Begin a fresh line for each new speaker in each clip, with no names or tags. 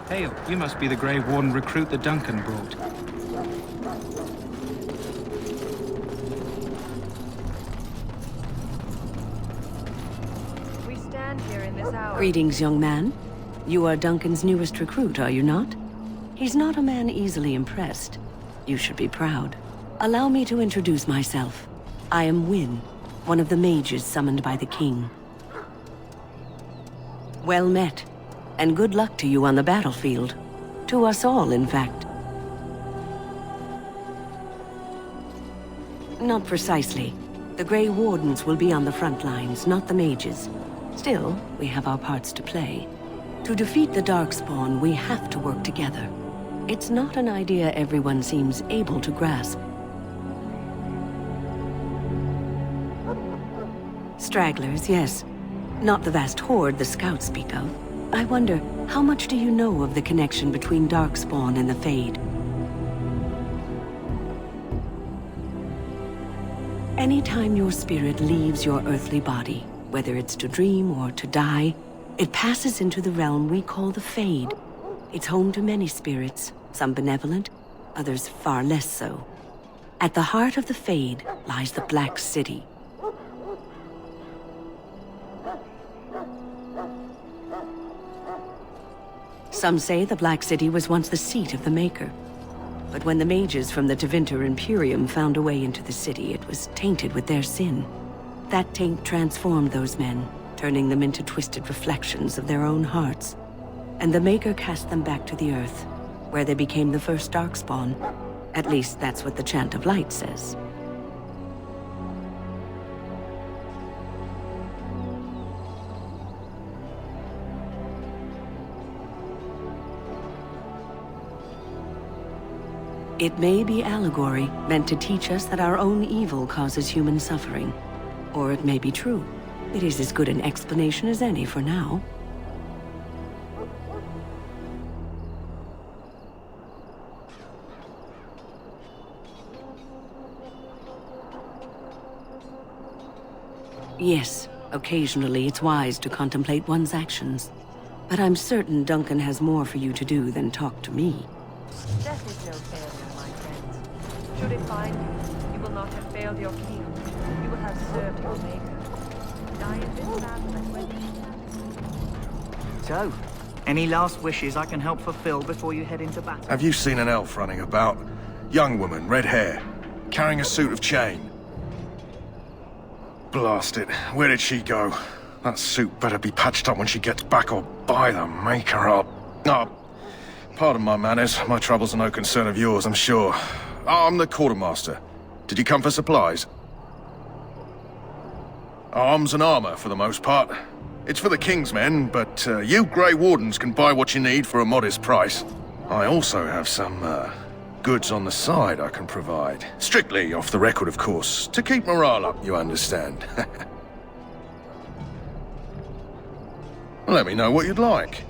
Hey, you must be the Grey Warden recruit that Duncan brought.
We stand here in this hour.
Greetings, young man. You are Duncan's newest recruit, are you not? He's not a man easily impressed. You should be proud. Allow me to introduce myself. I am Wynne, one of the mages summoned by the king. Well met, and good luck to you on the battlefield. To us all, in fact. Not precisely. The Grey Wardens will be on the front lines, not the mages. Still, we have our parts to play. To defeat the Darkspawn, we have to work together. It's not an idea everyone seems able to grasp. Stragglers, yes. Not the vast horde the scouts speak of. I wonder, how much do you know of the connection between Darkspawn and the Fade? Anytime your spirit leaves your earthly body, whether it's to dream or to die, it passes into the realm we call the Fade. It's home to many spirits, some benevolent, others far less so. At the heart of the Fade lies the Black City. Some say the Black City was once the seat of the Maker. But when the mages from the Tevinter Imperium found a way into the city, it was tainted with their sin. That taint transformed those men, turning them into twisted reflections of their own hearts. And the Maker cast them back to the Earth, where they became the first Darkspawn. At least that's what the Chant of Light says. It may be allegory, meant to teach us that our own evil causes human suffering. Or it may be true. It is as good an explanation as any for now. Yes, occasionally it's wise to contemplate one's actions. But I'm certain Duncan has more for you to do than talk to me.
Death is no failure, my friends. Should it find you, you will not have failed your king. You will have served your Maker. Die in this battle and when
So, any last wishes I can help fulfill before you head into battle?
Have you seen an elf running about? Young woman, red hair, carrying a suit of chain. Blast it, where did she go? That suit better be patched up when she gets back, or by the Maker up. Oh, pardon my manners. My troubles are no concern of yours, I'm sure. I'm the quartermaster. Did you come for supplies? Arms and armor, for the most part. It's for the King's men, but you Grey Wardens can buy what you need for a modest price. I also have some, goods on the side I can provide. Strictly off the record, of course. To keep morale up, you understand. Let me know what you'd like.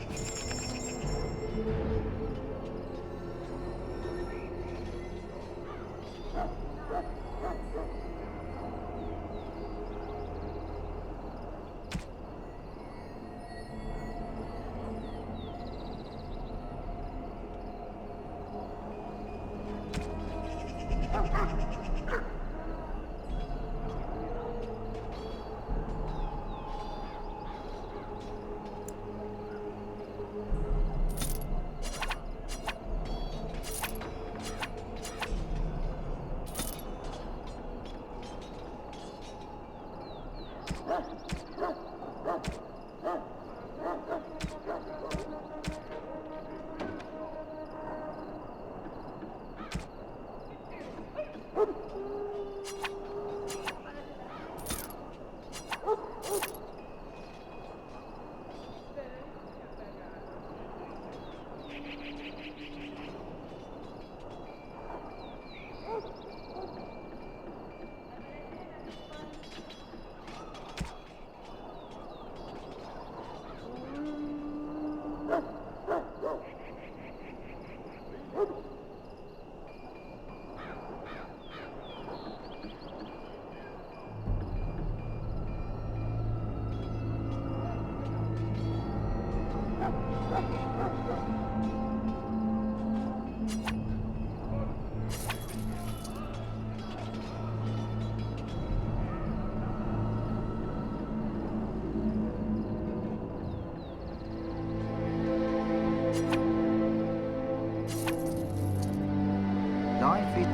Life is...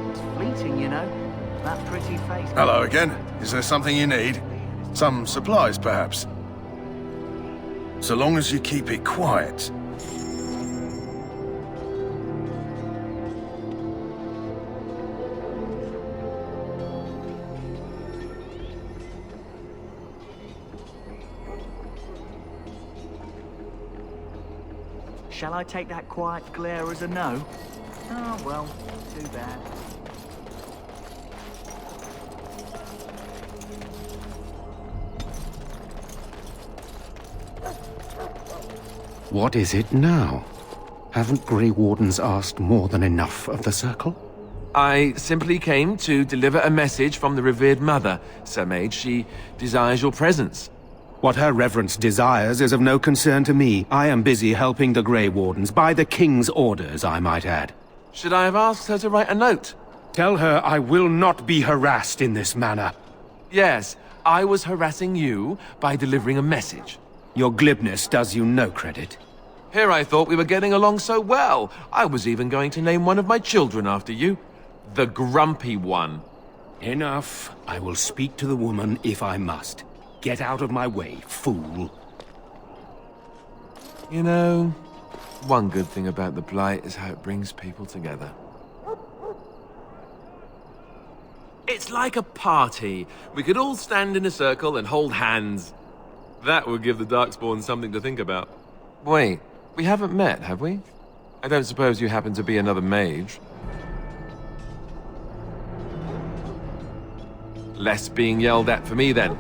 It's fleeting, you know. That pretty face.
Hello again. Is there something you need? Some supplies, perhaps? So long as you keep it quiet.
Shall I take that quiet glare as a no? Oh, well, too bad.
What is it now? Haven't Grey Wardens asked more than enough of the Circle?
I simply came to deliver a message from the revered mother, Sir Mage. She desires your presence.
What her reverence desires is of no concern to me. I am busy helping the Grey Wardens, by the King's orders, I might add.
Should I have asked her to write a note?
Tell her I will not be harassed in this manner.
Yes, I was harassing you by delivering a message.
Your glibness does you no credit.
Here I thought we were getting along so well. I was even going to name one of my children after you. The Grumpy One.
Enough. I will speak to the woman if I must. Get out of my way, fool.
You know, one good thing about the Blight is how it brings people together. It's like a party. We could all stand in a circle and hold hands. That would give the Darkspawn something to think about. Wait, we haven't met, have we? I don't suppose you happen to be another mage. Less being yelled at for me, then.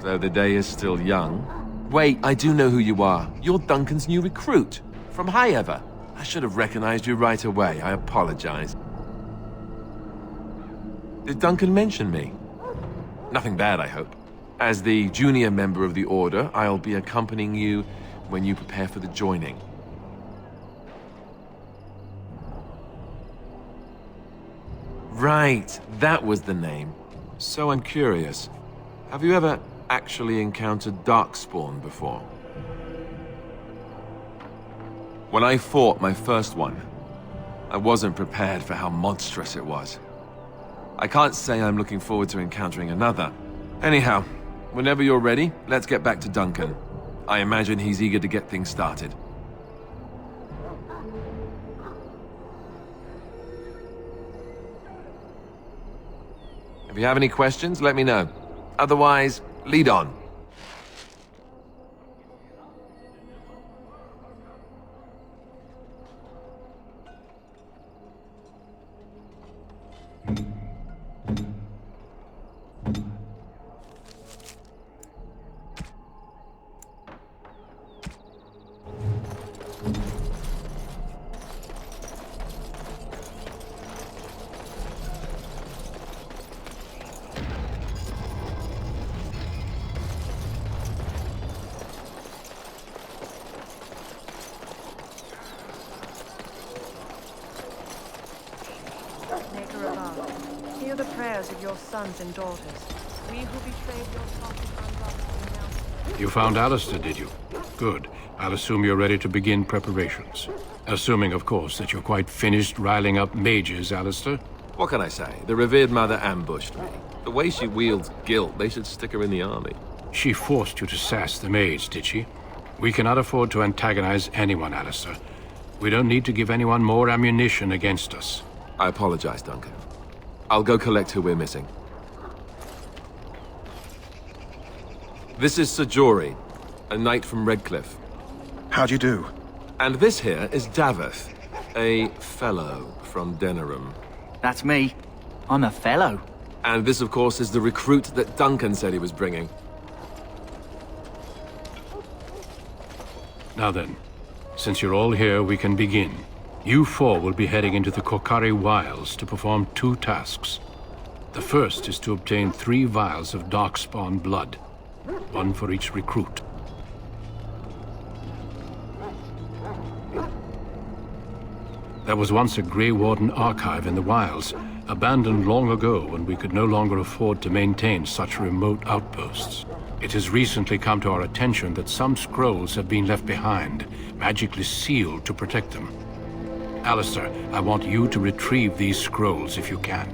Though the day is still young. Wait, I do know who you are. You're Duncan's new recruit. From Highever. I should have recognized you right away. I apologize. Did Duncan mention me? Nothing bad, I hope. As the junior member of the Order, I'll be accompanying you when you prepare for the joining. Right, that was the name. So I'm curious. Have you ever actually encountered Darkspawn before? When I fought my first one, I wasn't prepared for how monstrous it was. I can't say I'm looking forward to encountering another. Anyhow, whenever you're ready, let's get back to Duncan. I imagine he's eager to get things started. If you have any questions, let me know. Otherwise, lead on.
Maker above, hear the prayers of your sons and daughters. We who betrayed your prophet unloved.
You found Alistair, did you? Good. I'll assume you're ready to begin preparations. Assuming, of course, that you're quite finished riling up mages, Alistair.
What can I say? The revered mother ambushed me. The way she wields guilt, they should stick her in the army.
She forced you to sass the mage, did she? We cannot afford to antagonize anyone, Alistair. We don't need to give anyone more ammunition against us.
I apologize, Duncan. I'll go collect who we're missing. This is Sir Jory, a knight from Redcliffe.
How do you do?
And this here is Daveth, a fellow from Denerim.
That's me. I'm a fellow.
And this, of course, is the recruit that Duncan said he was bringing.
Now then, since you're all here, we can begin. You four will be heading into the Korcari Wilds to perform 2 tasks. The first is to obtain 3 vials of Darkspawn blood, 1 for each recruit. There was once a Grey Warden archive in the wilds, abandoned long ago when we could no longer afford to maintain such remote outposts. It has recently come to our attention that some scrolls have been left behind, magically sealed to protect them. Alistair, I want you to retrieve these scrolls if you can.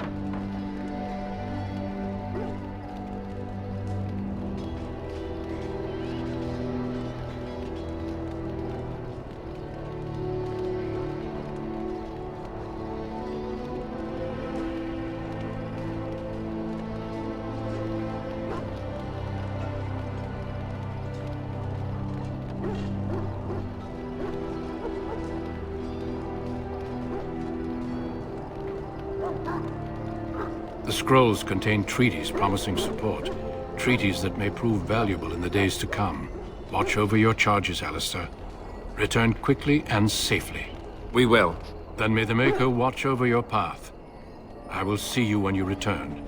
The scrolls contain treaties promising support, treaties that may prove valuable in the days to come. Watch over your charges, Alistair. Return quickly and safely.
We will.
Then may the Maker watch over your path. I will see you when you return.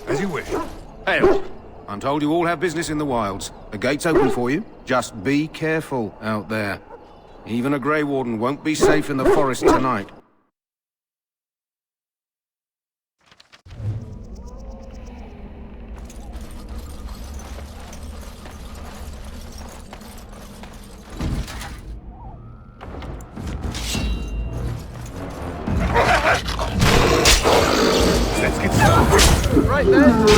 As you wish.
Hail! I'm told you all have business in the wilds. The gate's open for you. Just be careful out there. Even a Grey Warden won't be safe in the forest tonight.
Let's get started.
Right then.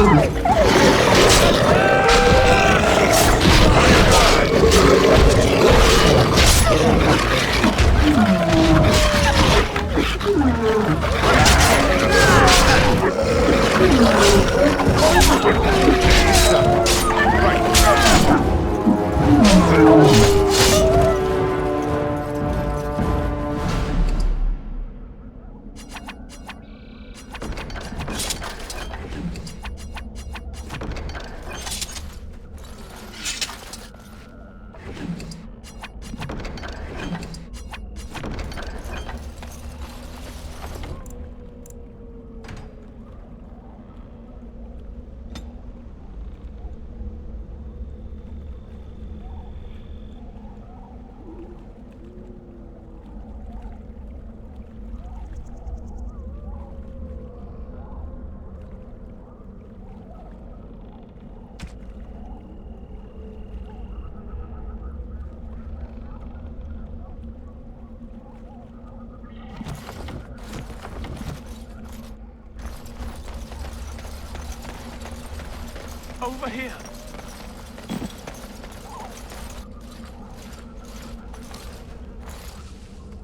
Over here.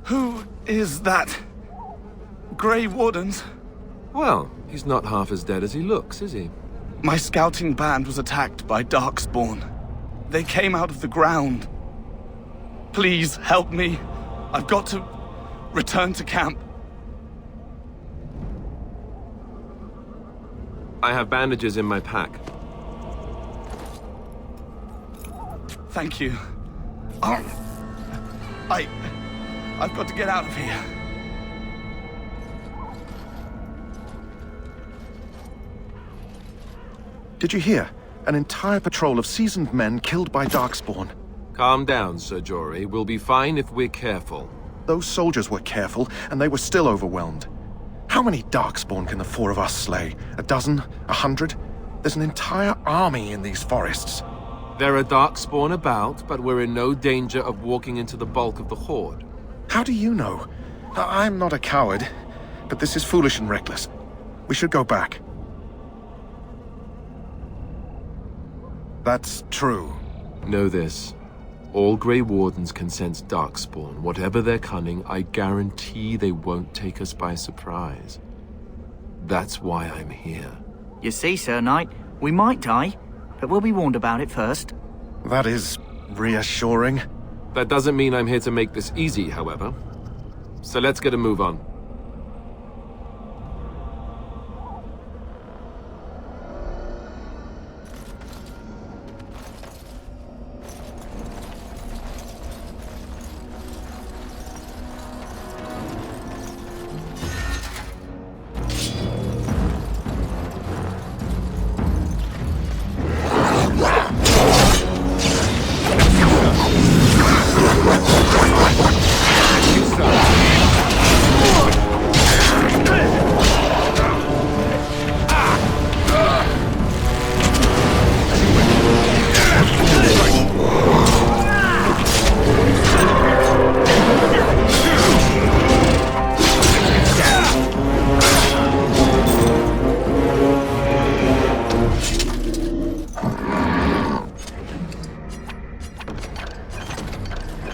Who is that? Grey Wardens?
Well, he's not half as dead as he looks, is he?
My scouting band was attacked by Darkspawn. They came out of the ground. Please help me. I've got to return to camp.
I have bandages in my pack.
Thank you. I've got to get out of here.
Did you hear? An entire patrol of seasoned men killed by Darkspawn.
Calm down, Sir Jory. We'll be fine if we're careful.
Those soldiers were careful, and they were still overwhelmed. How many Darkspawn can the 4 of us slay? A dozen? 100? There's an entire army in these forests.
There are Darkspawn about, but we're in no danger of walking into the bulk of the Horde.
How do you know? I'm not a coward, but this is foolish and reckless. We should go back. That's true.
Know this. All Grey Wardens can sense Darkspawn. Whatever their cunning, I guarantee they won't take us by surprise. That's why I'm here.
You see, Sir Knight, we might die, but we'll be warned about it first.
That is reassuring.
That doesn't mean I'm here to make this easy, however. So let's get a move on.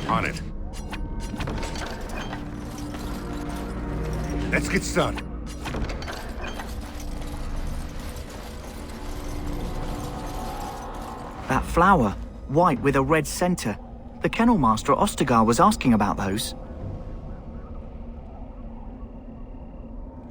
On it. Let's get started.
That flower, white with a red center. The kennel master at Ostagar was asking about those.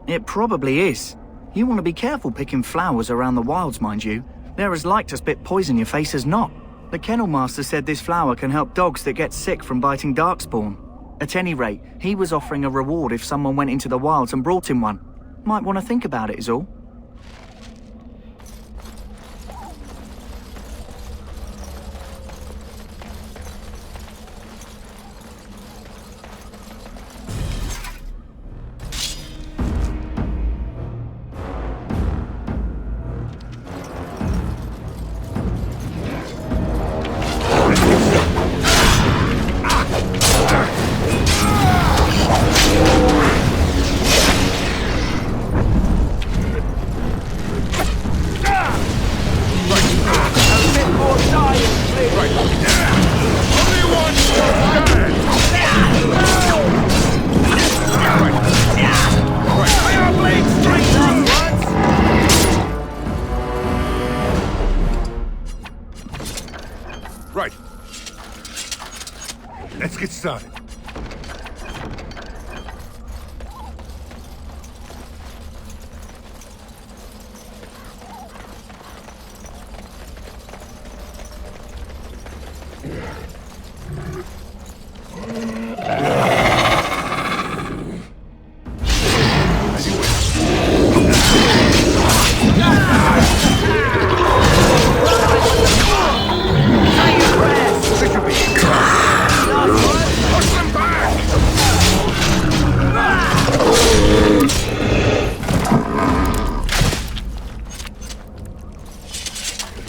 It probably is. You want to be careful picking flowers around the wilds, mind you. They're as like to spit poison in your face as not. The kennel master said this flower can help dogs that get sick from biting darkspawn. At any rate, he was offering a reward if someone went into the wilds and brought him one. Might want to think about it is all.
Right. Let's get started.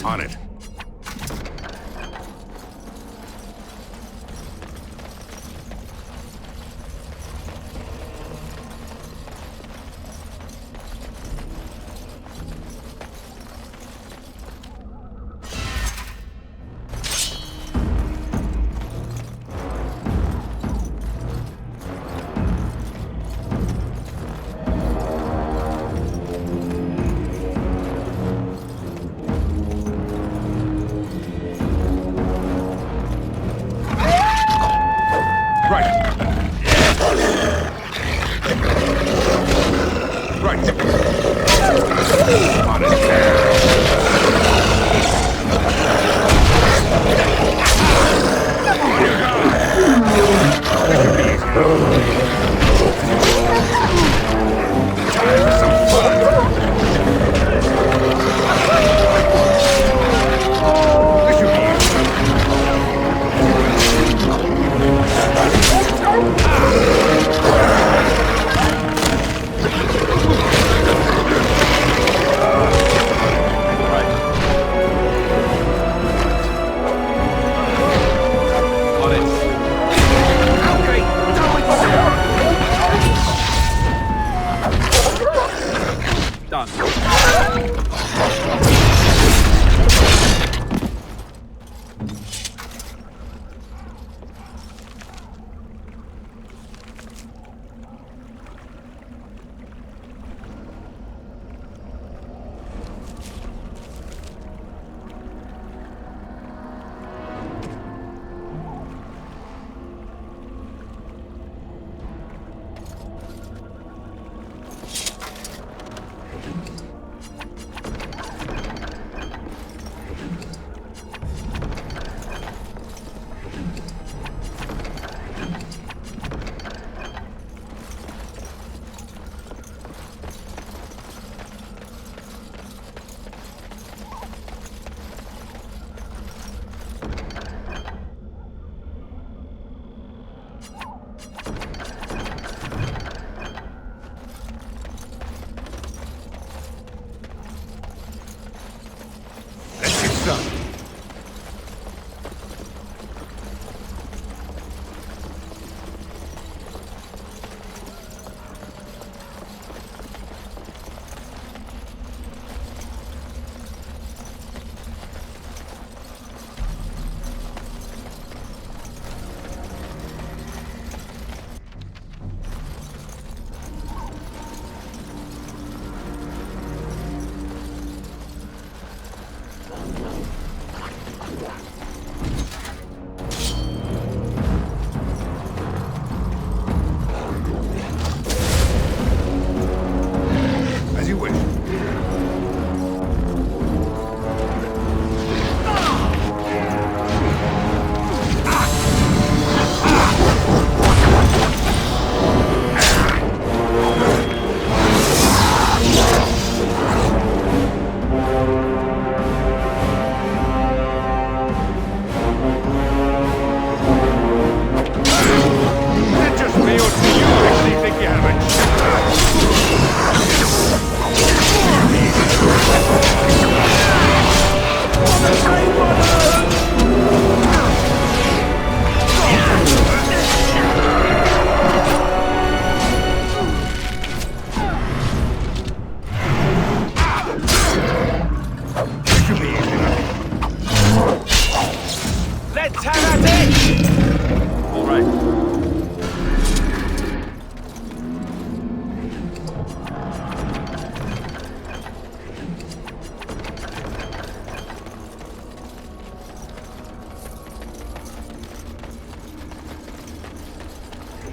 On it.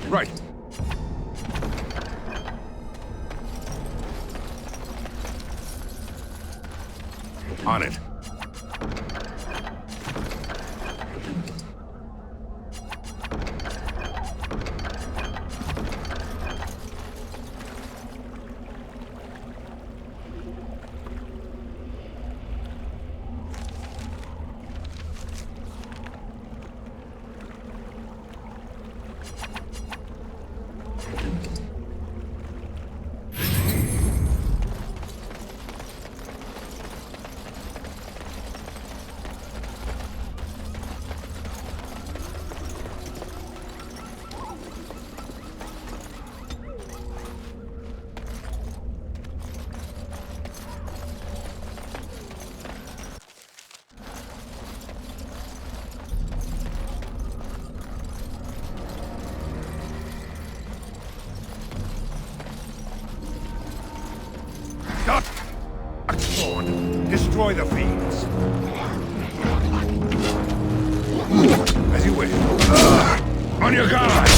Right. On it. Destroy the fiends. As you wish. On your guard!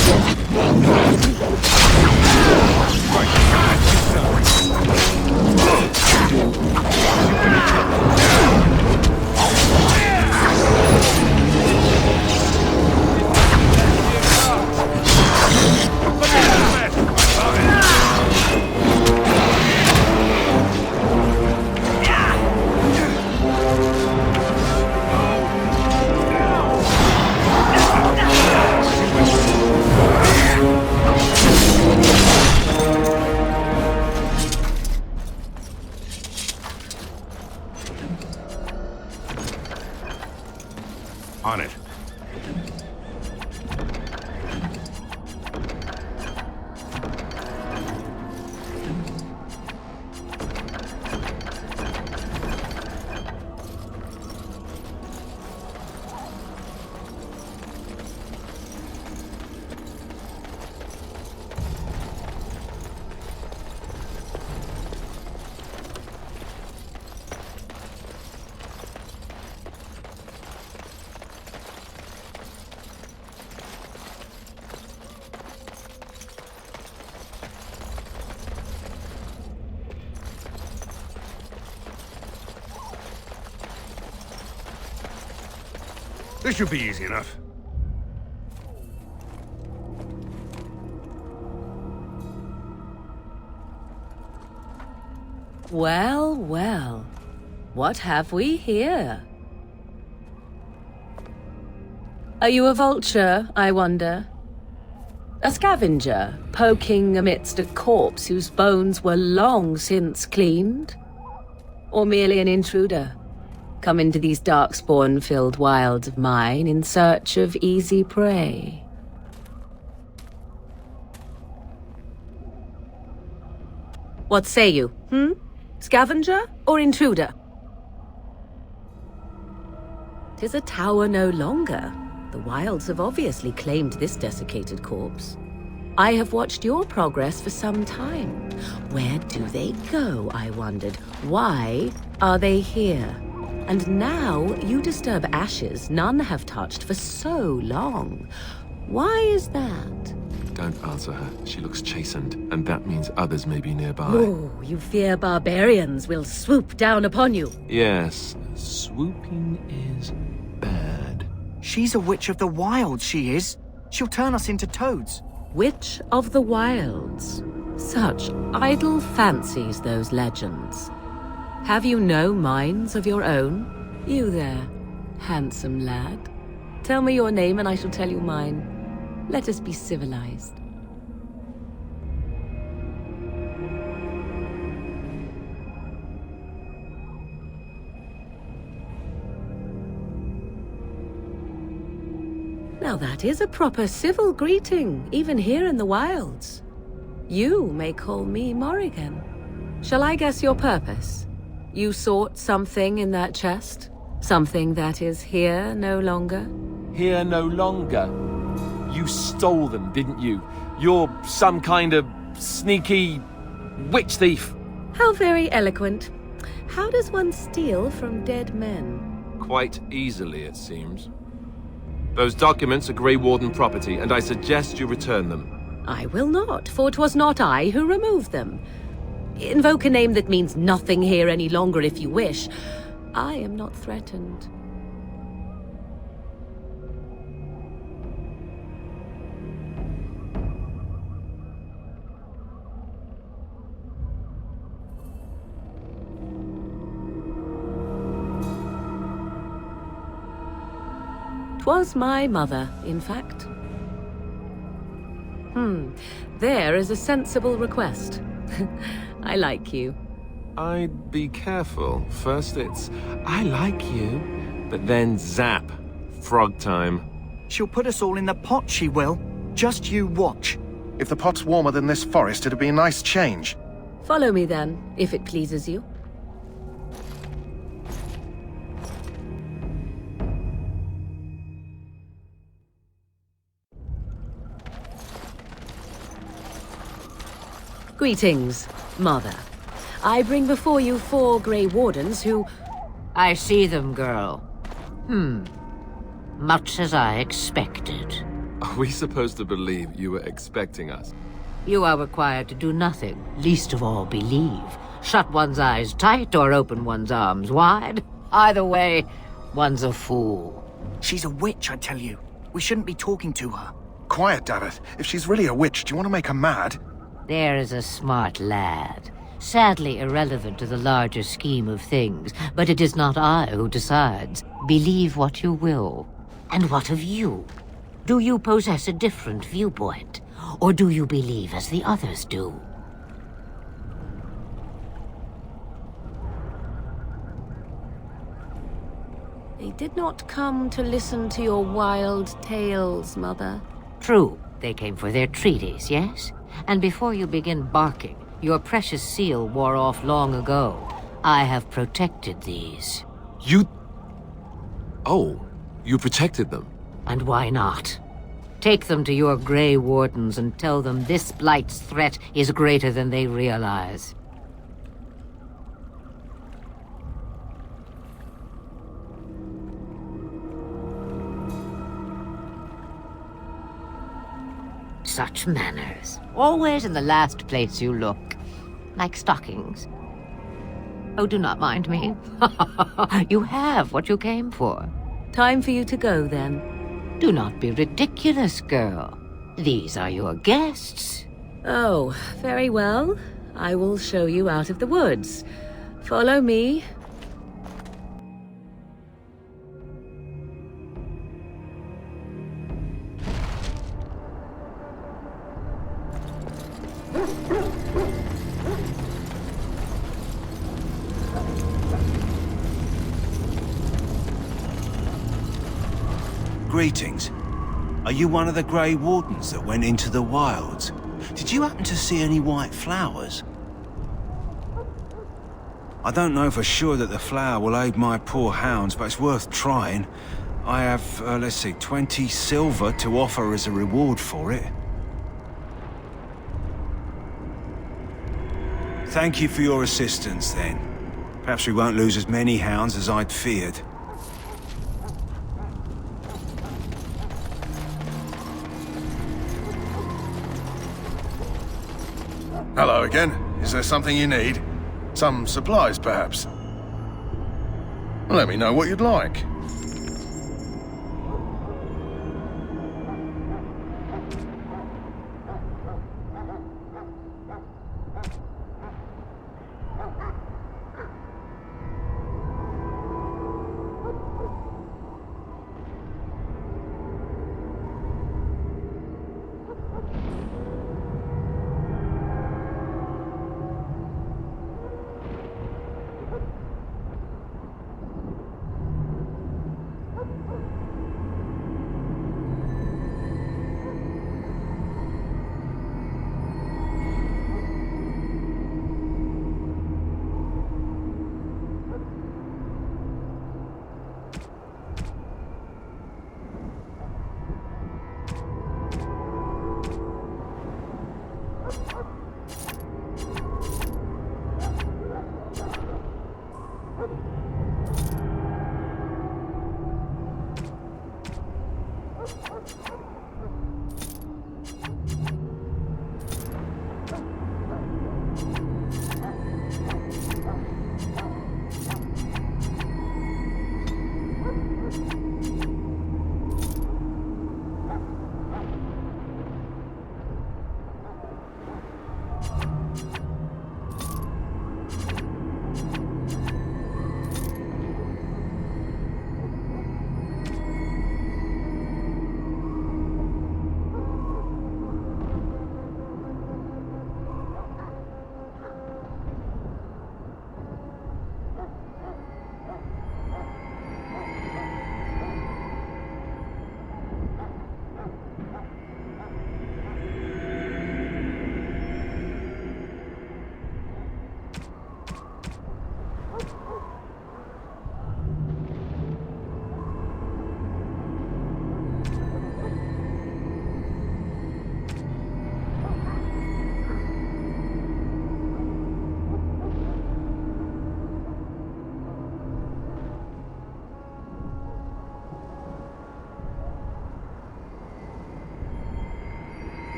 On it. This should be easy enough.
Well, well. What have we here? Are you a vulture, I wonder? A scavenger, poking amidst a corpse whose bones were long since cleaned? Or merely an intruder, come into these darkspawn-filled wilds of mine in search of easy prey? What say you, Scavenger or intruder? 'Tis a tower no longer. The wilds have obviously claimed this desiccated corpse. I have watched your progress for some time. Where do they go, I wondered? Why are they here? And now you disturb ashes none have touched for so long. Why is that?
Don't answer her. She looks chastened, and that means others may be nearby.
Oh, you fear barbarians will swoop down upon you.
Yes, swooping is bad.
She's a witch of the wilds, she is. She'll turn us into toads.
Witch of the Wilds. Such idle fancies, those legends. Have you no minds of your own? You there, handsome lad. Tell me your name and I shall tell you mine. Let us be civilized. Now that is a proper civil greeting, even here in the wilds. You may call me Morrigan. Shall I guess your purpose? You sought something in that chest? Something that is here no longer?
Here no longer. You stole them, didn't you? You're some kind of sneaky witch thief.
How very eloquent. How does one steal from dead men?
Quite easily, it seems. Those documents are Grey Warden property, and I suggest you return them.
I will not, for 'twas not I who removed them. Invoke a name that means nothing here any longer if you wish. I am not threatened. 'Twas my mother, in fact. There is a sensible request. I like you.
I'd be careful. First it's, I like you, but then zap. Frog time.
She'll put us all in the pot, she will. Just you watch.
If the pot's warmer than this forest, it'd be a nice change.
Follow me then, if it pleases you. Greetings, Mother. I bring before you 4 Grey Wardens who...
I see them, girl. Much as I expected.
Are we supposed to believe you were expecting us?
You are required to do nothing, least of all believe. Shut one's eyes tight or open one's arms wide. Either way, one's a fool.
She's a witch, I tell you. We shouldn't be talking to her.
Quiet, Davith. If she's really a witch, do you want to make her mad?
There is a smart lad. Sadly irrelevant to the larger scheme of things, but it is not I who decides. Believe what you will. And what of you? Do you possess a different viewpoint? Or do you believe as the others do?
They did not come to listen to your wild tales, Mother.
True, they came for their treaties, yes? And before you begin barking, your precious seal wore off long ago. I have protected these.
You... Oh, you protected them?
And why not? Take them to your Grey Wardens and tell them this Blight's threat is greater than they realize. Such manners. Always in the last place you look. Like stockings. Oh, do not mind me. You have what you came for.
Time for you to go, then.
Do not be ridiculous, girl. These are your guests.
Oh, very well. I will show you out of the woods. Follow me.
Greetings. Are you one of the Grey Wardens that went into the wilds? Did you happen to see any white flowers? I don't know for sure that the flower will aid my poor hounds, but it's worth trying. I have, let's see, 20 silver to offer as a reward for it. Thank you for your assistance, then. Perhaps we won't lose as many hounds as I'd feared.
Hello again. Is there something you need? Some supplies, perhaps? Let me know what you'd like.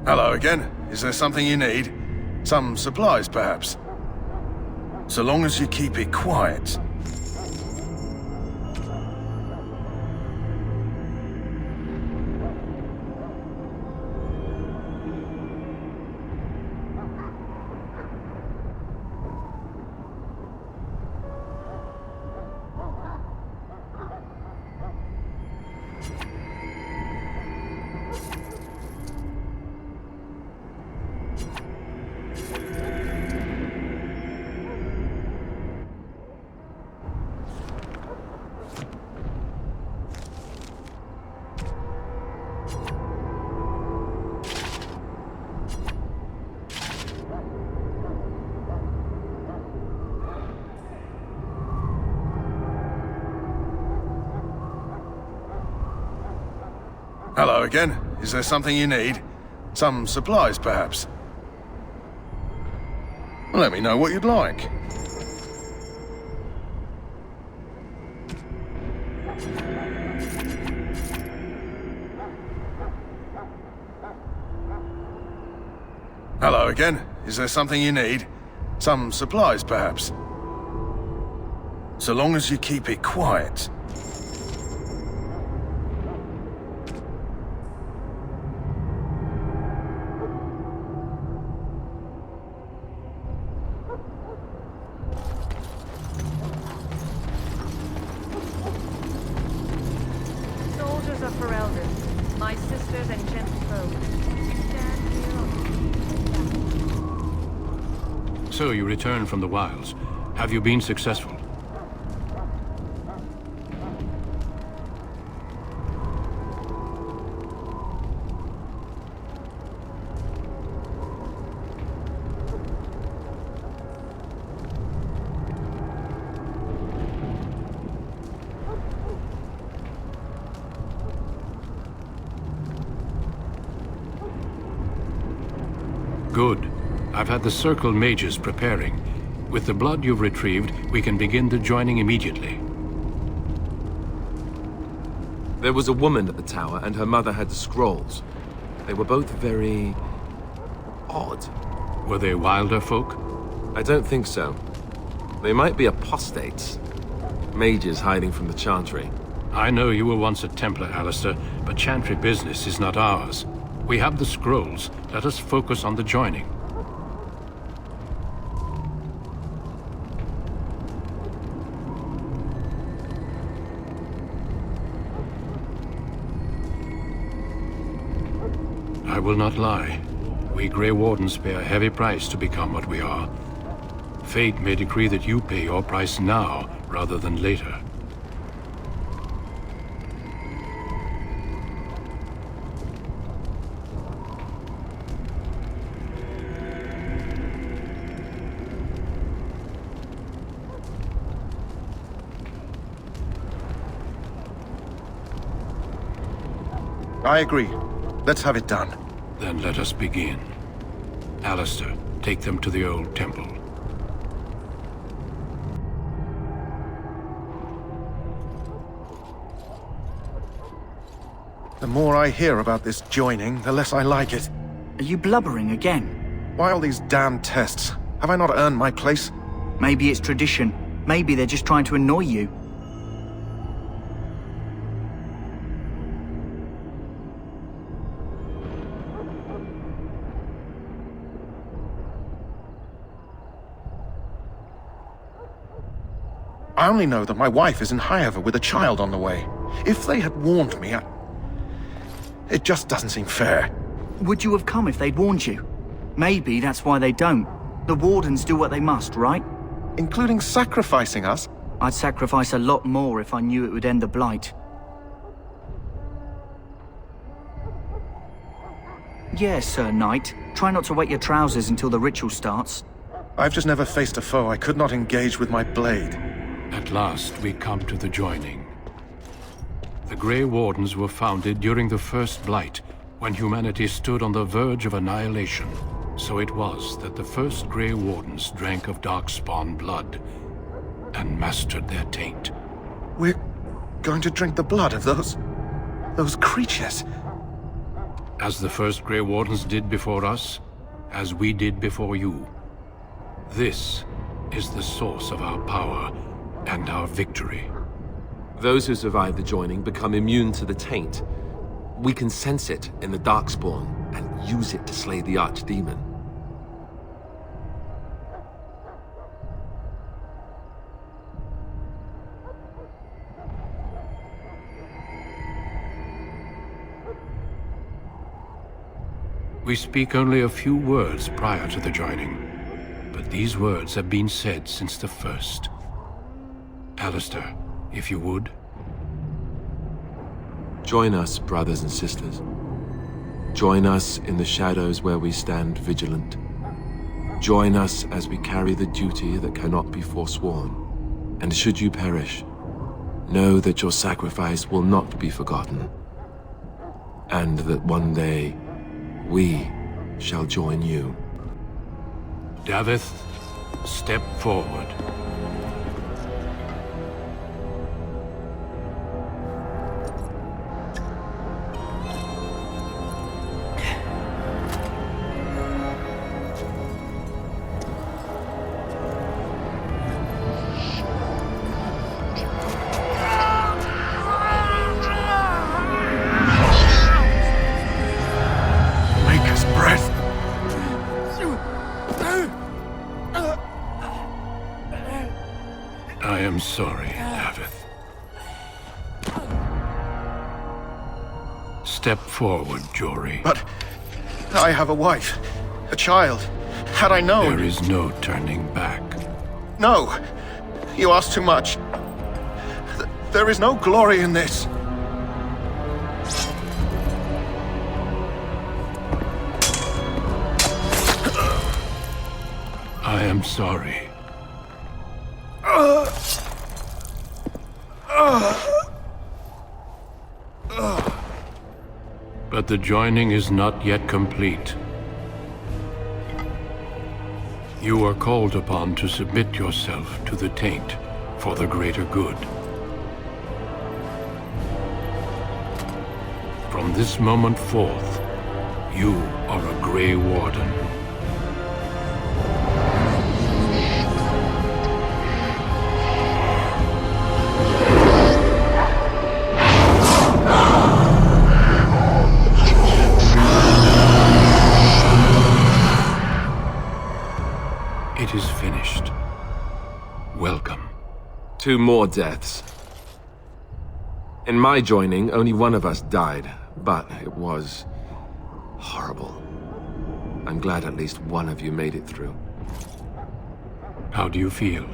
Hello again. Is there something you need? Some supplies, perhaps? So long as you keep it quiet. Hello again. Is there something you need? Some supplies, perhaps? Let me know what you'd like. Hello again. Is there something you need? Some supplies, perhaps? So long as you keep it quiet.
Soldiers of Ferelden, my sisters and gentlefolk, you stand here on the
So you returned from the wilds. Have you been successful? Good. I've had the Circle mages preparing. With the blood you've retrieved, we can begin the joining immediately.
There was a woman at the tower, and her mother had the scrolls. They were both very... odd.
Were they wilder folk?
I don't think so. They might be apostates. Mages hiding from the Chantry.
I know you were once a Templar, Alistair, but Chantry business is not ours. We have the scrolls. Let us focus on the joining. I will not lie. We Grey Wardens pay a heavy price to become what we are. Fate may decree that you pay your price now, rather than later.
I agree. Let's have it done.
Then let us begin. Alistair, take them to the old temple.
The more I hear about this joining, the less I like it.
Are you blubbering again?
Why all these damn tests? Have I not earned my place?
Maybe it's tradition. Maybe they're just trying to annoy you.
I only know that my wife is in Highever with a child on the way. If they had warned me, it just doesn't seem fair.
Would you have come if they'd warned you? Maybe that's why they don't. The Wardens do what they must, right?
Including sacrificing us?
I'd sacrifice a lot more if I knew it would end the Blight. Yes, Sir Knight. Try not to wet your trousers until the ritual starts.
I've just never faced a foe I could not engage with my blade.
At last, we come to the joining. The Grey Wardens were founded during the First Blight, when humanity stood on the verge of annihilation. So it was that the first Grey Wardens drank of Darkspawn blood and mastered their taint.
We're going to drink the blood of those creatures.
as the first Grey Wardens did before us, as we did before you. This is the source of our power and our victory.
Those who survive the joining become immune to the taint. We can sense it in the Darkspawn and use it to slay the Archdemon.
We speak only a few words prior to the joining, but these words have been said since the first. Alistair, if you would.
Join us, brothers and sisters. Join us in the shadows where we stand vigilant. Join us as we carry the duty that cannot be forsworn. And should you perish, know that your sacrifice will not be forgotten. And that one day, we shall join you.
Davith, step forward. I am sorry, Davith. Step forward, Jory.
But I have a wife, a child. Had I known...
There is no turning back.
No! You ask too much. There is no glory in this.
I am sorry. But the joining is not yet complete. You are called upon to submit yourself to the taint for the greater good. From this moment forth, you are a Grey Warden. It is finished. Welcome.
2 more deaths. In my joining, only one of us died, but it was horrible. I'm glad at least one of you made it through.
How do you feel?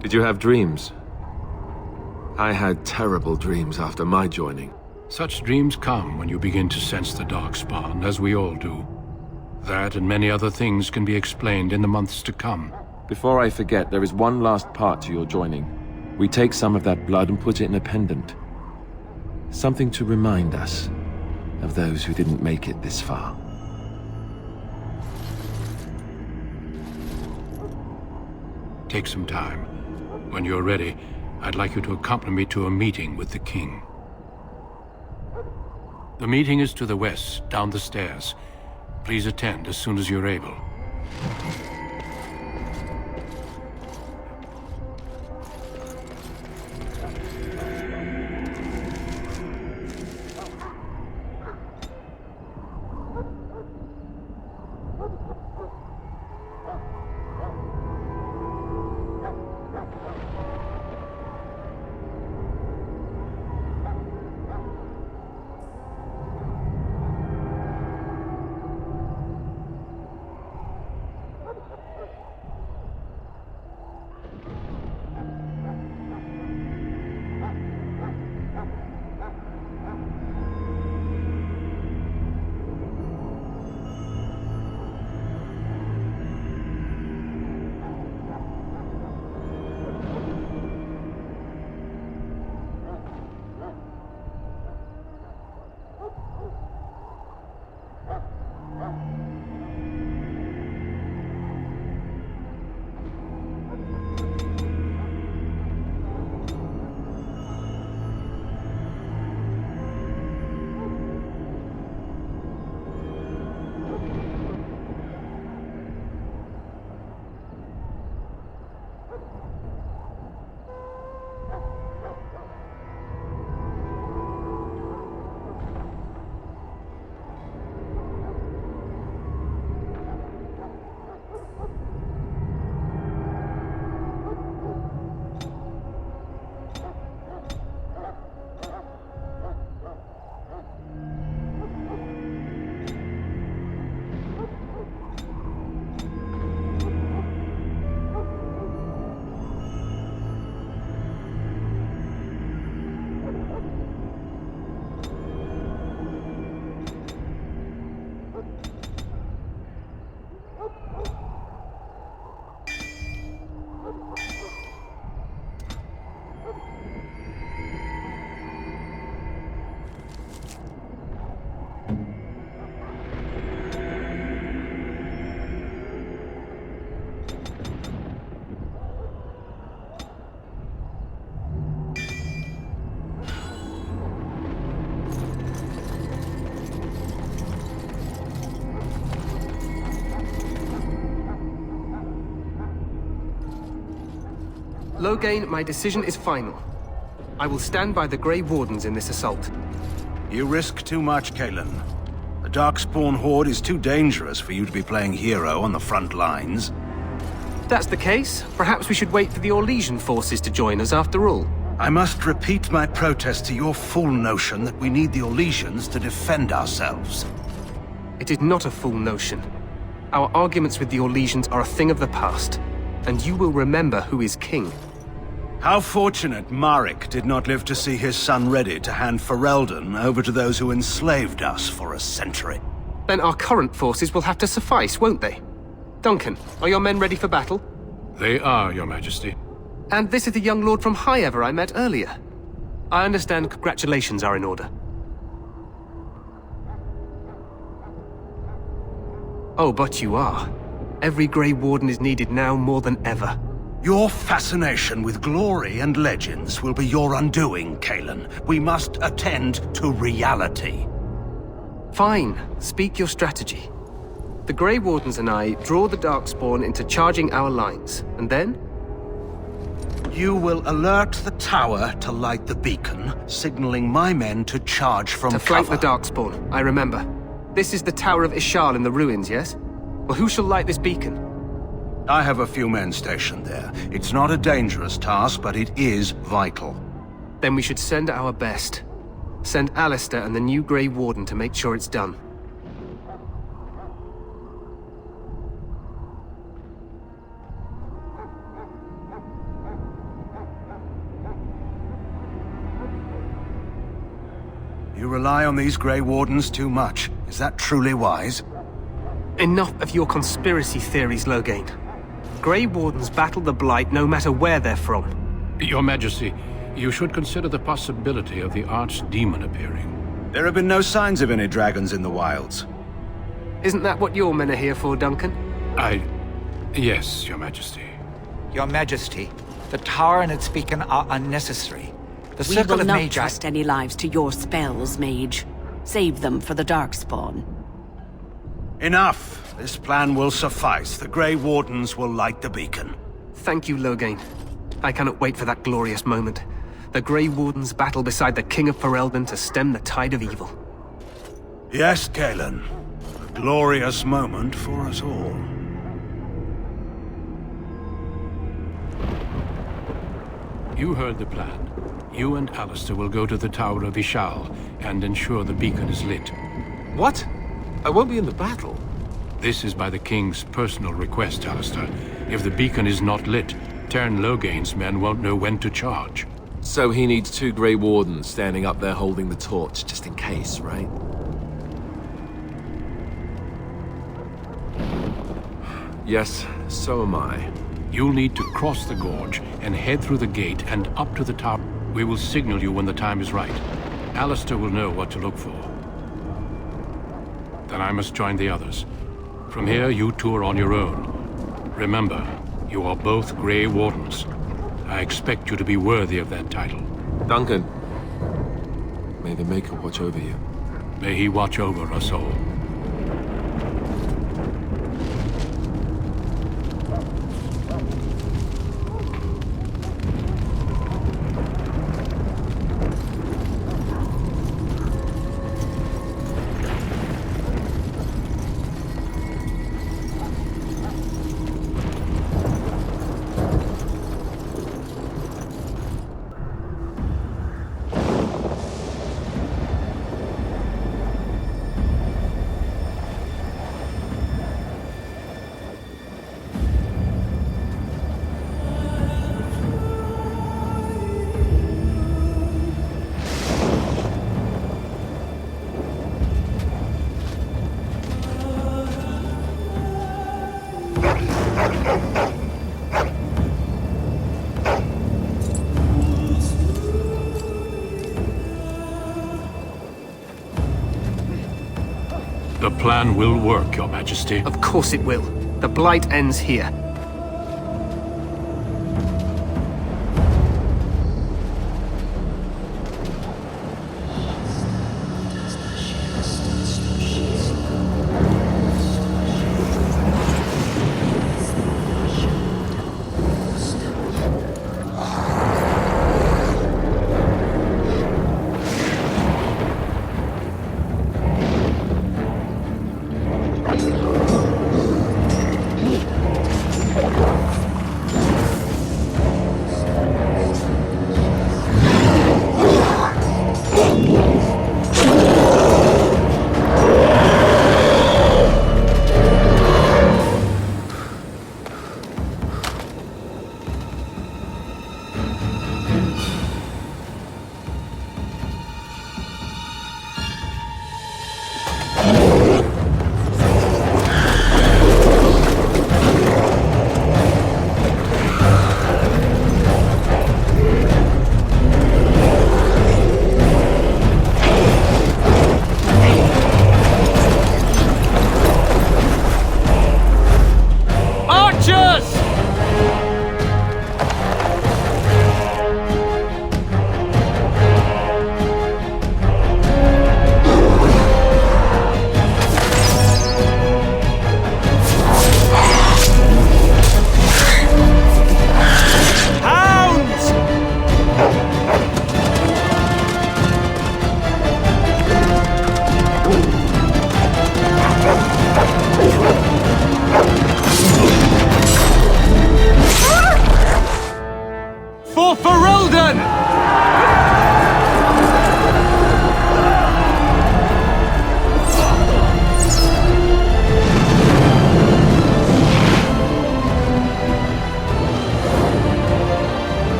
Did you have dreams? I had terrible dreams after my joining.
Such dreams come when you begin to sense the Darkspawn, as we all do. That and many other things can be explained in the months to come.
Before I forget, there is one last part to your joining. We take some of that blood and put it in a pendant. Something to remind us of those who didn't make it this far.
Take some time. When you're ready, I'd like you to accompany me to a meeting with the king. The meeting is to the west, down the stairs. Please attend as soon as you're able.
Loghain, my decision is final. I will stand by the Grey Wardens in this assault.
You risk too much, Kalen. The Darkspawn Horde is too dangerous for you to be playing hero on the front lines.
If that's the case, perhaps we should wait for the Orlesian forces to join us after all.
I must repeat my protest to your fool notion that we need the Orlesians to defend ourselves.
It is not a fool notion. Our arguments with the Orlesians are a thing of the past, and you will remember who is king.
How fortunate Marek did not live to see his son ready to hand Ferelden over to those who enslaved us for a century.
Then our current forces will have to suffice, won't they? Duncan, are your men ready for battle?
They are, Your Majesty.
And this is the young lord from Highever I met earlier. I understand congratulations are in order. Oh, but you are. Every Grey Warden is needed now more than ever.
Your fascination with glory and legends will be your undoing, Kalen. We must attend to reality.
Fine. Speak your strategy. The Grey Wardens and I draw the Darkspawn into charging our lines, and then?
You will alert the tower to light the beacon, signaling my men to charge from cover.
To flank the Darkspawn, I remember. This is the Tower of Ishal in the ruins, yes? Well, who shall light this beacon?
I have a few men stationed there. It's not a dangerous task, but it is vital.
Then we should send our best. Send Alistair and the new Grey Warden to make sure it's done.
You rely on these Grey Wardens too much. Is that truly wise?
Enough of your conspiracy theories, Loghain. Grey Wardens battle the Blight no matter where they're from.
Your Majesty, you should consider the possibility of the Archdemon appearing.
There have been no signs of any dragons in the wilds.
Isn't that what your men are here for, Duncan?
Yes, Your Majesty.
Your Majesty, the tower and its beacon are unnecessary. The
We
circle
will
of
not
Magi...
trust any lives to your spells, mage. Save them for the Darkspawn.
Enough! This plan will suffice. The Grey Wardens will light the beacon.
Thank you, Loghain. I cannot wait for that glorious moment. The Grey Wardens battle beside the King of Ferelden to stem the tide of evil.
Yes, Kalen. A glorious moment for us all.
You heard the plan. You and Alistair will go to the Tower of Ishal and ensure the beacon is lit.
What? I won't be in the battle.
This is by the King's personal request, Alistair. If the beacon is not lit, Tern Loghain's men won't know when to charge.
So he needs 2 Grey Wardens standing up there holding the torch, just in case, right? Yes, so am I.
You'll need to cross the gorge and head through the gate and up to the tower. We will signal you when the time is right. Alistair will know what to look for. Then I must join the others. From here, you two are on your own. Remember, you are both Grey Wardens. I expect you to be worthy of that title.
Duncan, may the Maker watch over you.
May he watch over us all. The plan will work, Your Majesty.
Of course it will. The Blight ends here.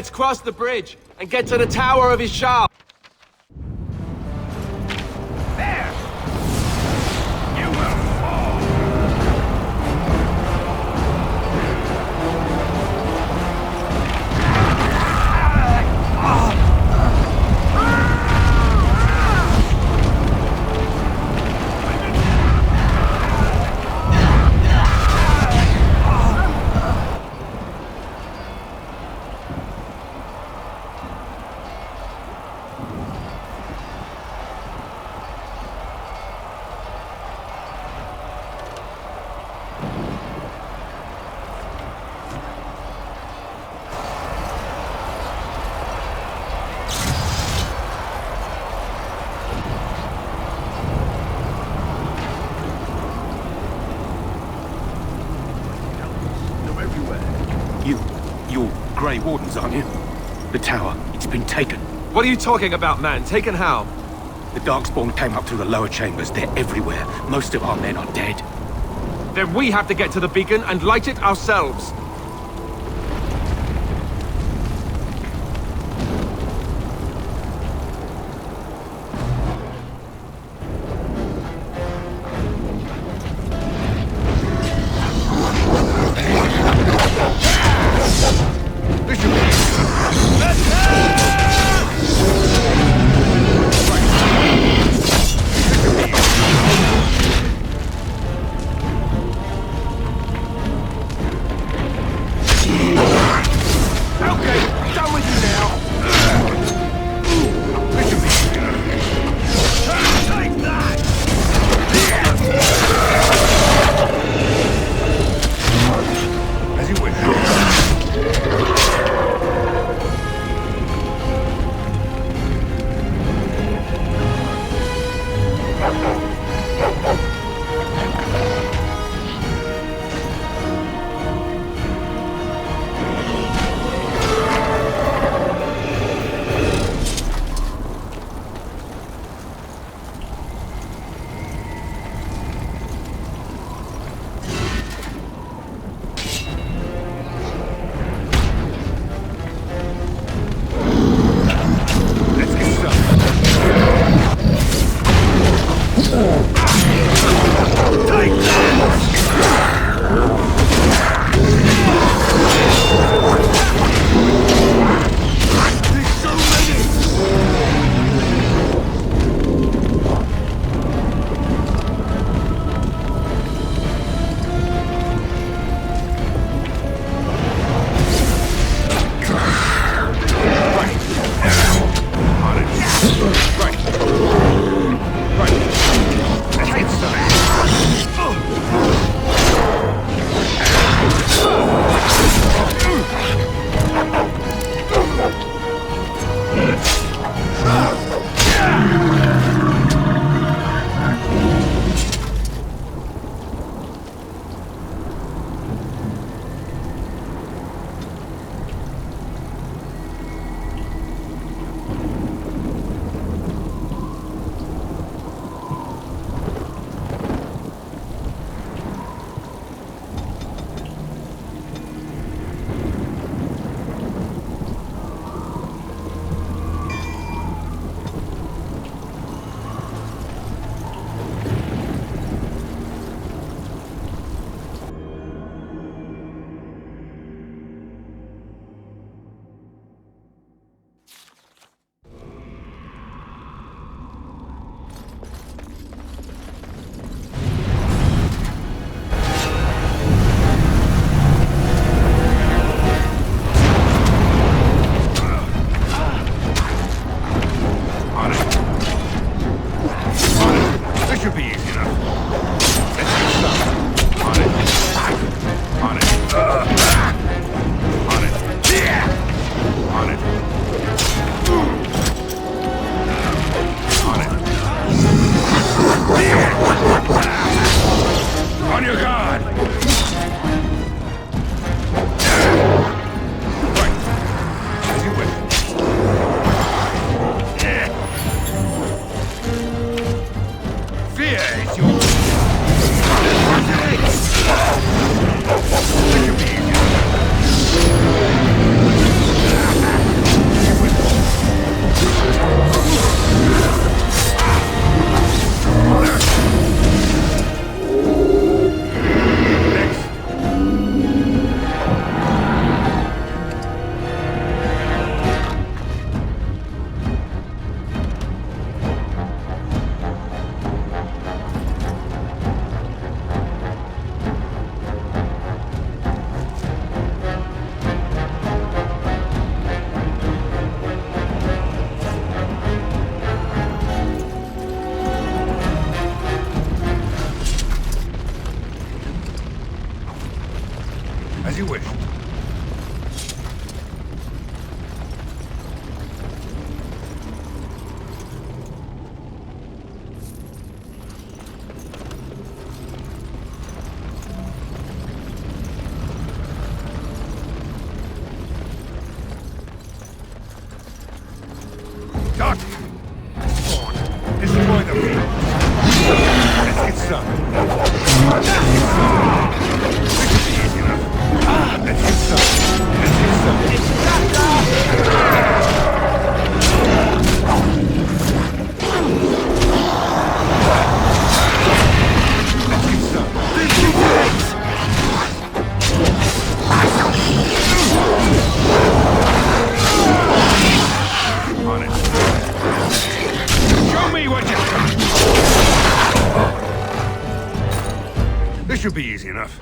Let's cross the bridge and get to the Tower of Ishal.
You're Grey Wardens, aren't you? The tower, it's been taken.
What are you talking about, man? Taken how?
The Darkspawn came up through the lower chambers. They're everywhere. Most of our men are dead.
Then we have to get to the beacon and light it ourselves.
As you wish. Doc! Spawn! Destroy them! Let's get started. Let's get started. Let's get on it. Show me what you got. This should be easy enough.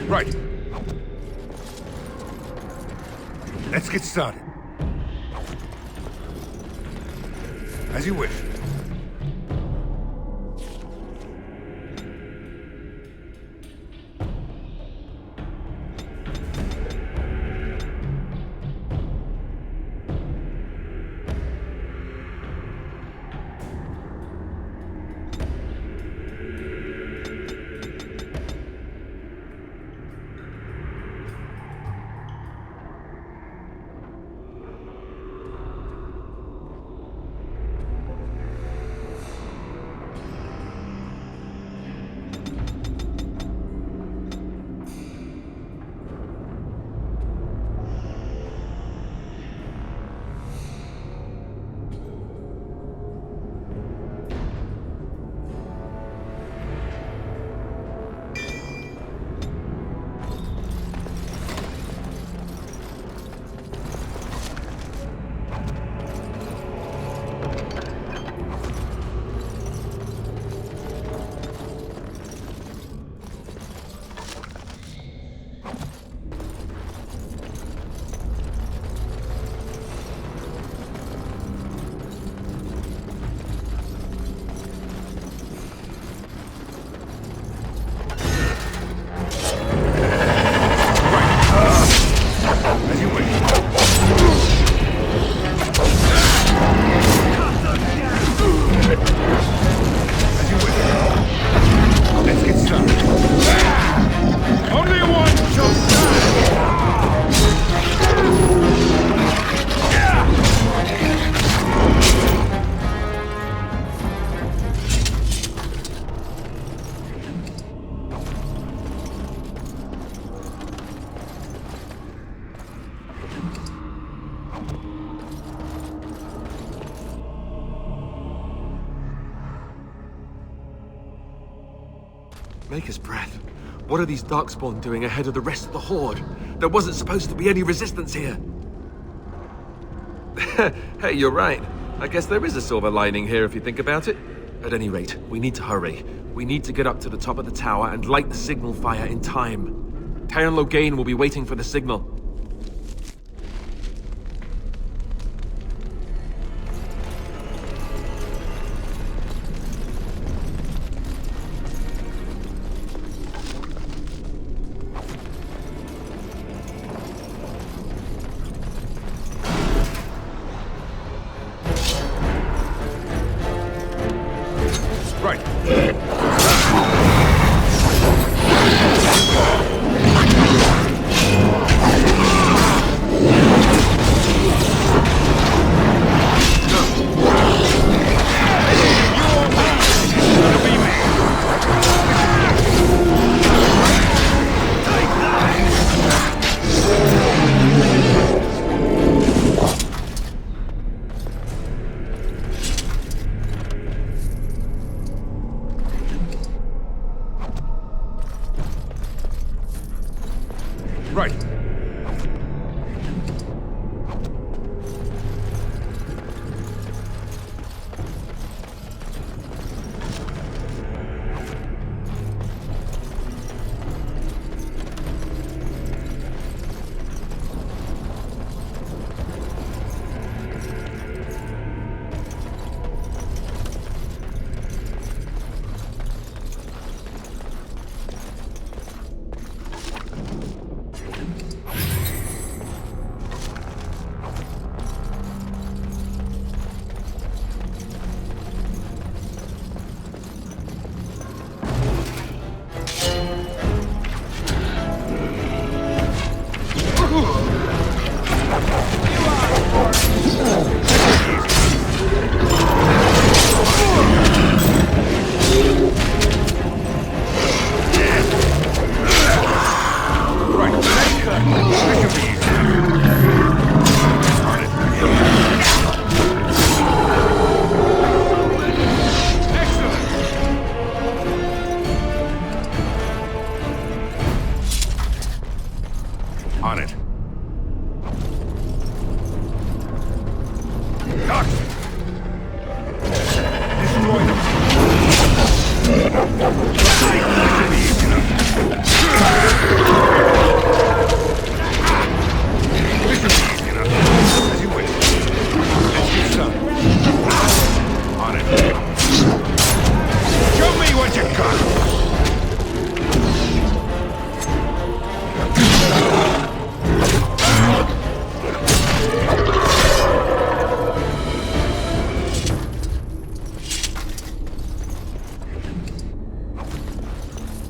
Right. Let's get started. As you wish.
Maker's breath. What are these Darkspawn doing ahead of the rest of the Horde? There wasn't supposed to be any resistance here. Hey, you're right. I guess there is a silver lining here if you think about it. At any rate, we need to hurry. We need to get up to the top of the tower and light the signal fire in time. Tyron Loghain will be waiting for the signal.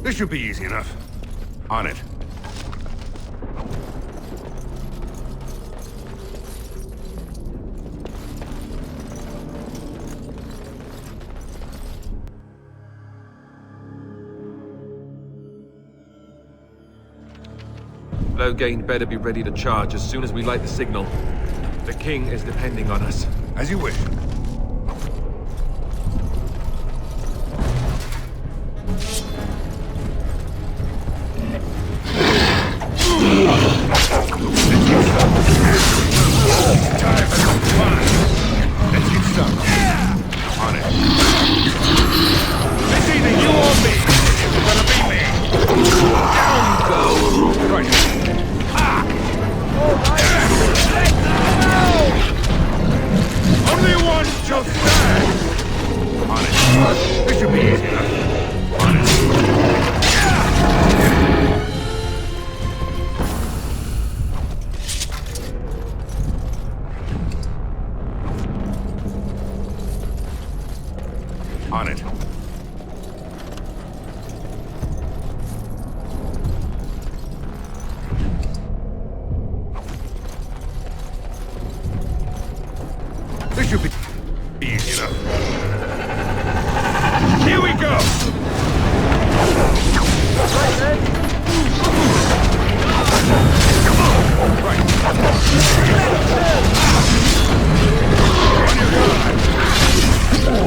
This should be easy enough. On it.
Loghain better be ready to charge as soon as we light the signal. The king is depending on us.
As you wish. On it. This should be easy enough. Here we go!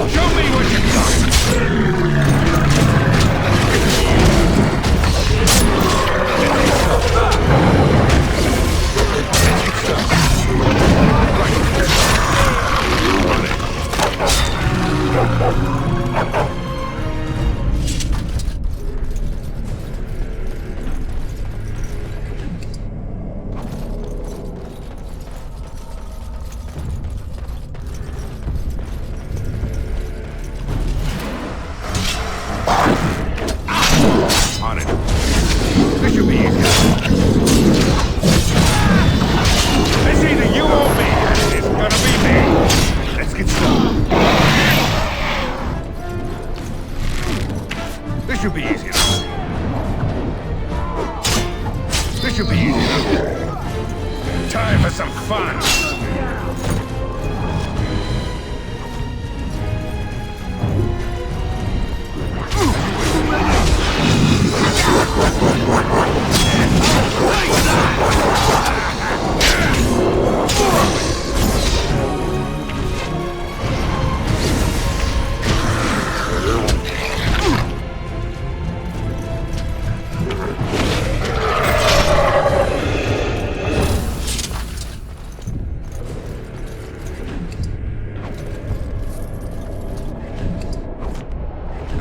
Show me what you got! This should be easy enough. This should be easy enough. Time for some fun.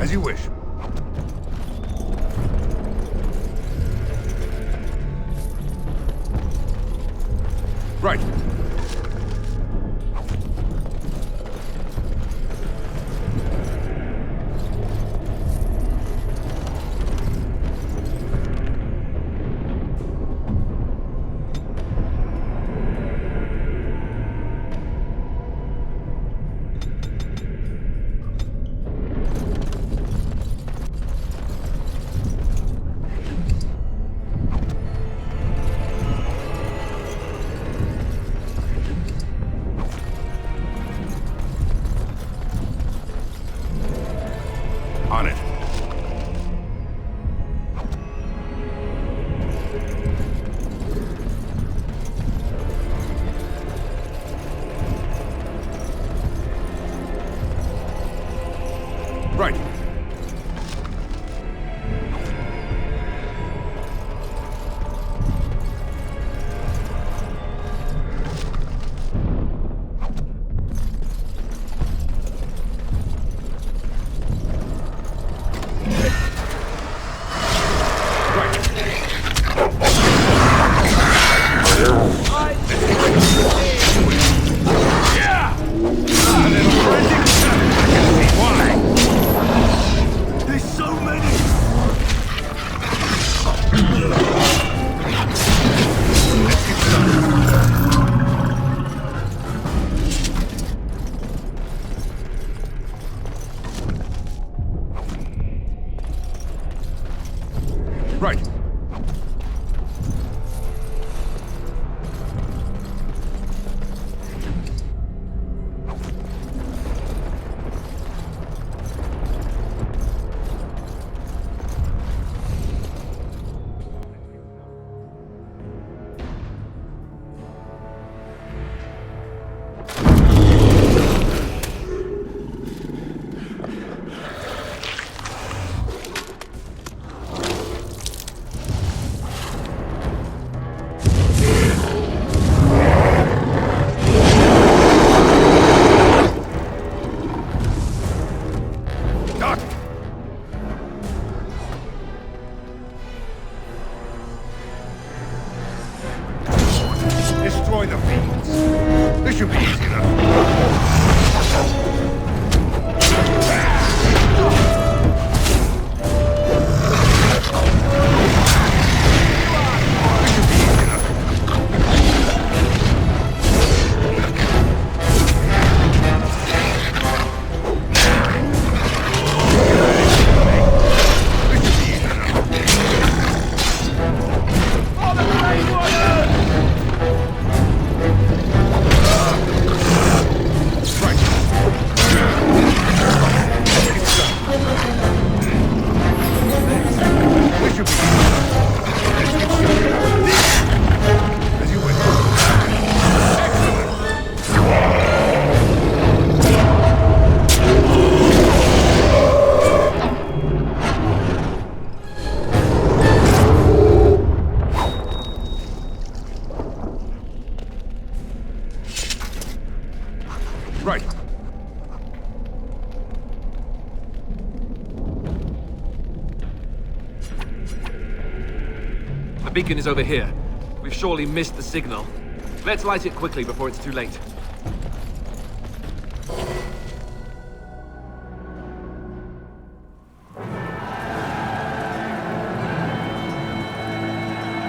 As you wish. Right. On it. Right. Right. Destroy the fiends. This should be easy enough. Right.
The beacon is over here. We've surely missed the signal. Let's light it quickly before it's too late.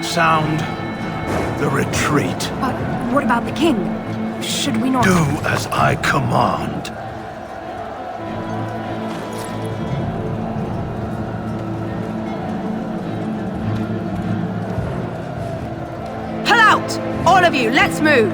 Sound the retreat.
But what about the king? Should we not...
Do as I command.
Pull out! All of you, let's move!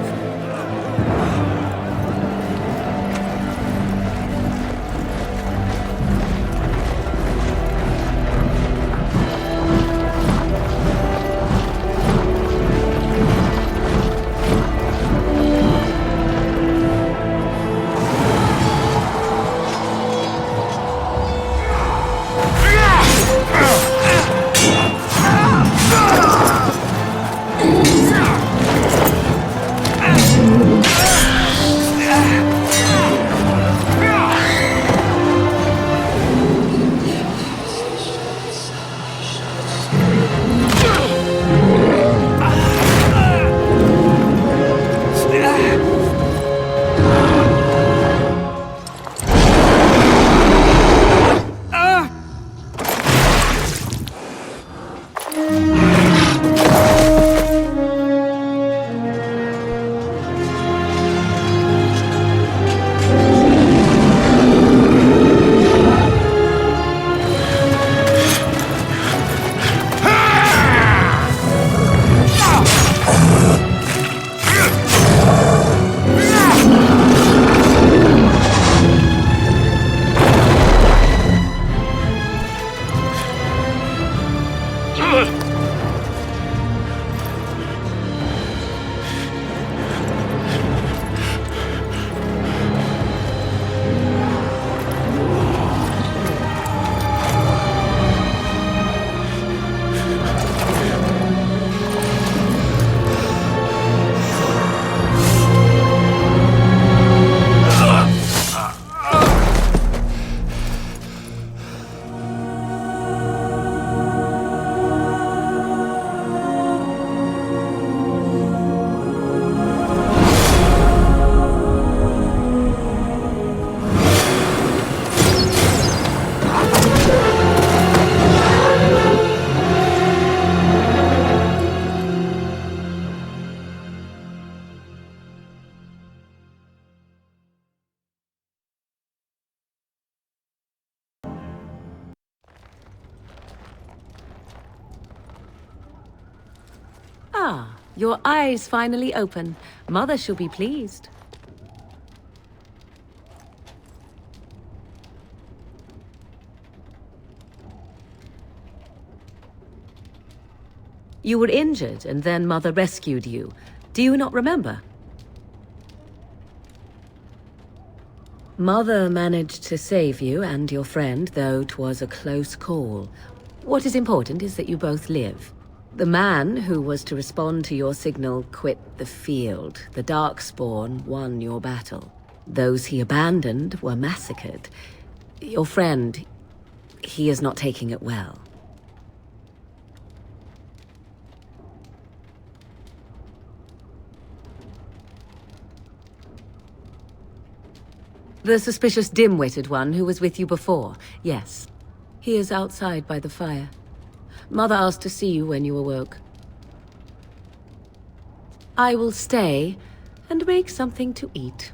Ah, your eyes finally open. Mother shall be pleased. You were injured, and then Mother rescued you. Do you not remember? Mother managed to save you and your friend, though 'twas a close call. What is important is that you both live. The man who was to respond to your signal quit the field. The Darkspawn won your battle. Those he abandoned were massacred. Your friend, he is not taking it well. The suspicious dim-witted one who was with you before, yes. He is outside by the fire. Mother asked to see you when you awoke. I will stay and make something to eat.